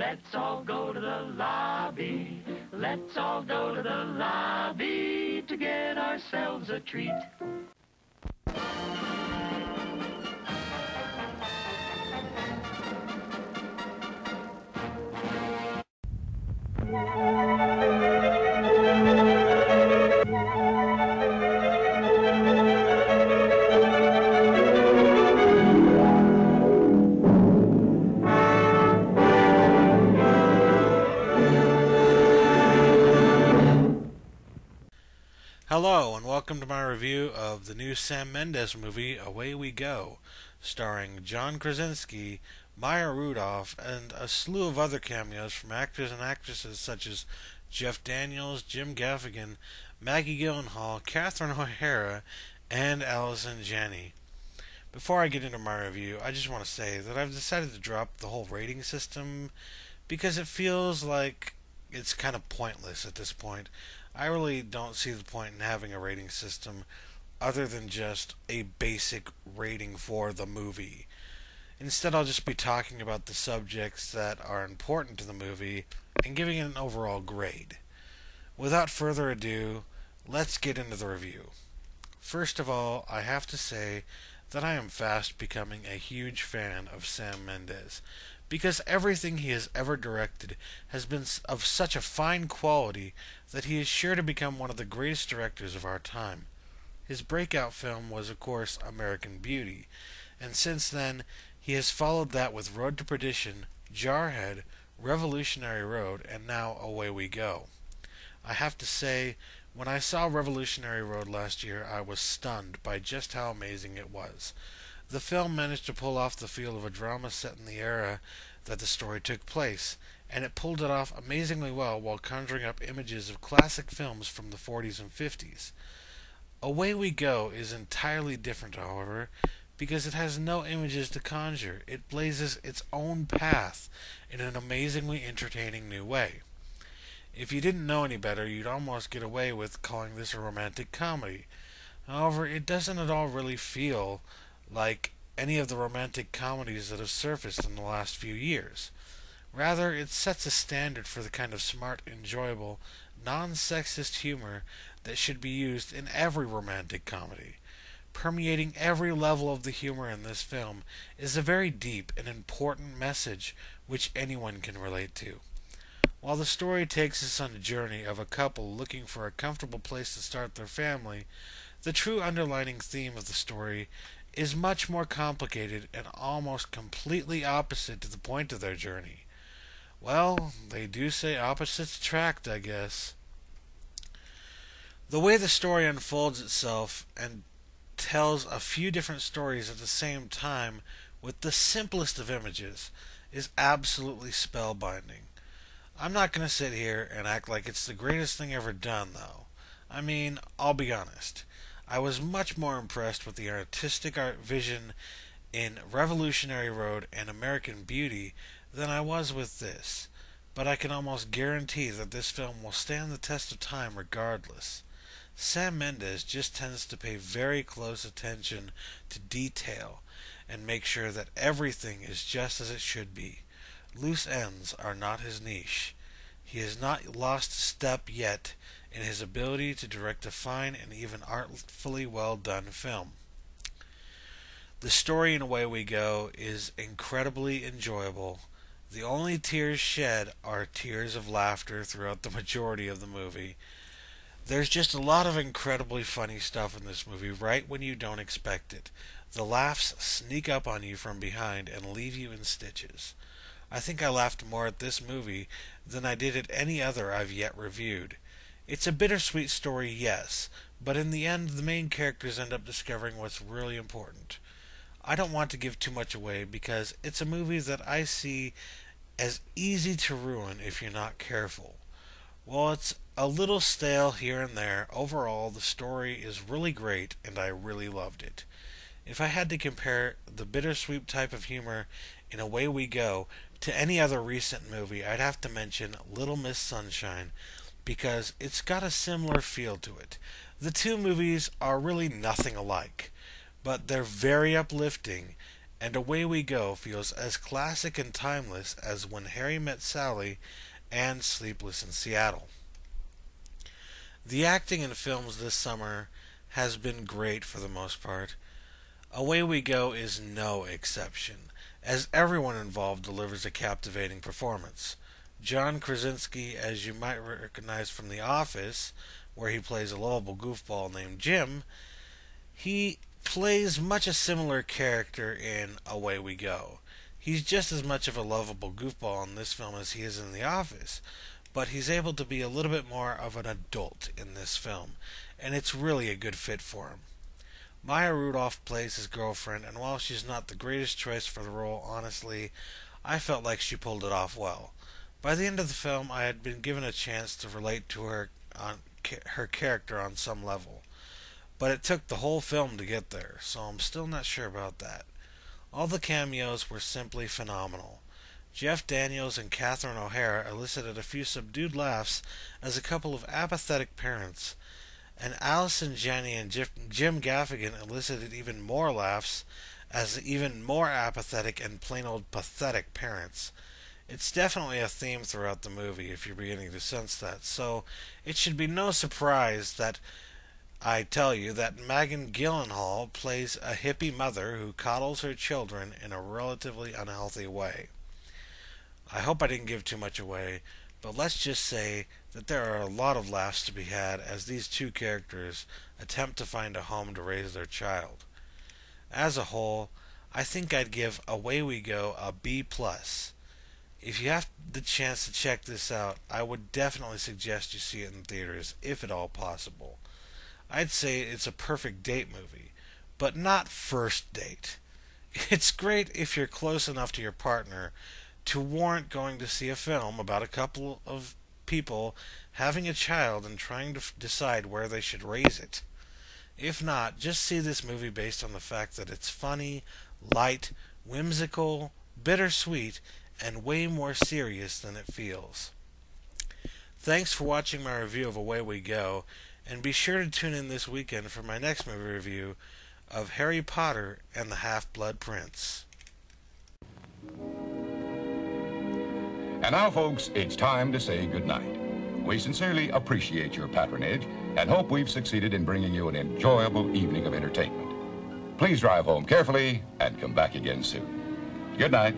Let's all go to the lobby. Let's all go to the lobby to get ourselves a treat. Hello, and welcome to my review of the new Sam Mendes movie, Away We Go, starring John Krasinski, Maya Rudolph, and a slew of other cameos from actors and actresses such as Jeff Daniels, Jim Gaffigan, Maggie Gyllenhaal, Catherine O'Hara, and Allison Janney. Before I get into my review, I just want to say that I've decided to drop the whole rating system because it feels like it's kind of pointless at this point. I really don't see the point in having a rating system other than just a basic rating for the movie. Instead, I'll just be talking about the subjects that are important to the movie and giving it an overall grade. Without further ado, let's get into the review. First of all, I have to say that I am fast becoming a huge fan of Sam Mendes, because everything he has ever directed has been of such a fine quality that he is sure to become one of the greatest directors of our time. His breakout film was, of course, American Beauty, and since then he has followed that with Road to Perdition, Jarhead, Revolutionary Road, and now Away We Go. I have to say, when I saw Revolutionary Road last year, I was stunned by just how amazing it was. The film managed to pull off the feel of a drama set in the era that the story took place, and it pulled it off amazingly well while conjuring up images of classic films from the 40s and 50s. Away We Go is entirely different, however, because it has no images to conjure. It blazes its own path in an amazingly entertaining new way. If you didn't know any better, you'd almost get away with calling this a romantic comedy. However, it doesn't at all really feel like any of the romantic comedies that have surfaced in the last few years. Rather, it sets a standard for the kind of smart, enjoyable, non-sexist humor that should be used in every romantic comedy. Permeating every level of the humor in this film is a very deep and important message which anyone can relate to. While the story takes us on a journey of a couple looking for a comfortable place to start their family, the true underlining theme of the story is much more complicated and almost completely opposite to the point of their journey. Well, they do say opposites attract, I guess. The way the story unfolds itself and tells a few different stories at the same time with the simplest of images is absolutely spellbinding. I'm not going to sit here and act like it's the greatest thing ever done, though. I mean, I'll be honest. I was much more impressed with the artistic art vision in Revolutionary Road and American Beauty than I was with this, but I can almost guarantee that this film will stand the test of time regardless. Sam Mendes just tends to pay very close attention to detail and make sure that everything is just as it should be. Loose ends are not his niche. He has not lost a step yet in his ability to direct a fine and even artfully well done film. The story in Away We Go is incredibly enjoyable. The only tears shed are tears of laughter throughout the majority of the movie. There's just a lot of incredibly funny stuff in this movie right when you don't expect it. The laughs sneak up on you from behind and leave you in stitches. I think I laughed more at this movie than I did at any other I've yet reviewed. It's a bittersweet story, yes, but in the end the main characters end up discovering what's really important. I don't want to give too much away because it's a movie that I see as easy to ruin if you're not careful. While it's a little stale here and there, overall the story is really great and I really loved it. If I had to compare the bittersweet type of humor in Away We Go to any other recent movie, I'd have to mention Little Miss Sunshine, because it's got a similar feel to it. The two movies are really nothing alike, but they're very uplifting and Away We Go feels as classic and timeless as When Harry Met Sally and Sleepless in Seattle. The acting in films this summer has been great for the most part. Away We Go is no exception, as everyone involved delivers a captivating performance. John Krasinski, as you might recognize from The Office, where he plays a lovable goofball named Jim, he plays much a similar character in Away We Go. He's just as much of a lovable goofball in this film as he is in The Office, but he's able to be a little bit more of an adult in this film, and it's really a good fit for him. Maya Rudolph plays his girlfriend, and while she's not the greatest choice for the role, honestly, I felt like she pulled it off well. By the end of the film, I had been given a chance to relate to her character on some level, but it took the whole film to get there, so I'm still not sure about that. All the cameos were simply phenomenal. Jeff Daniels and Catherine O'Hara elicited a few subdued laughs as a couple of apathetic parents, and Allison Janney and Jim Gaffigan elicited even more laughs as even more apathetic and plain old pathetic parents. It's definitely a theme throughout the movie, if you're beginning to sense that, so it should be no surprise that I tell you that Maggie Gyllenhaal plays a hippie mother who coddles her children in a relatively unhealthy way. I hope I didn't give too much away, but let's just say that there are a lot of laughs to be had as these two characters attempt to find a home to raise their child. As a whole, I think I'd give Away We Go a B+. If you have the chance to check this out, I would definitely suggest you see it in theaters, if at all possible. I'd say it's a perfect date movie, but not first date. It's great if you're close enough to your partner to warrant going to see a film about a couple of people having a child and trying to decide where they should raise it. If not, just see this movie based on the fact that it's funny, light, whimsical, bittersweet, and way more serious than it feels. Thanks for watching my review of Away We Go, and be sure to tune in this weekend for my next movie review of Harry Potter and the Half-Blood Prince. And now, folks, it's time to say goodnight. We sincerely appreciate your patronage and hope we've succeeded in bringing you an enjoyable evening of entertainment. Please drive home carefully and come back again soon. Good night.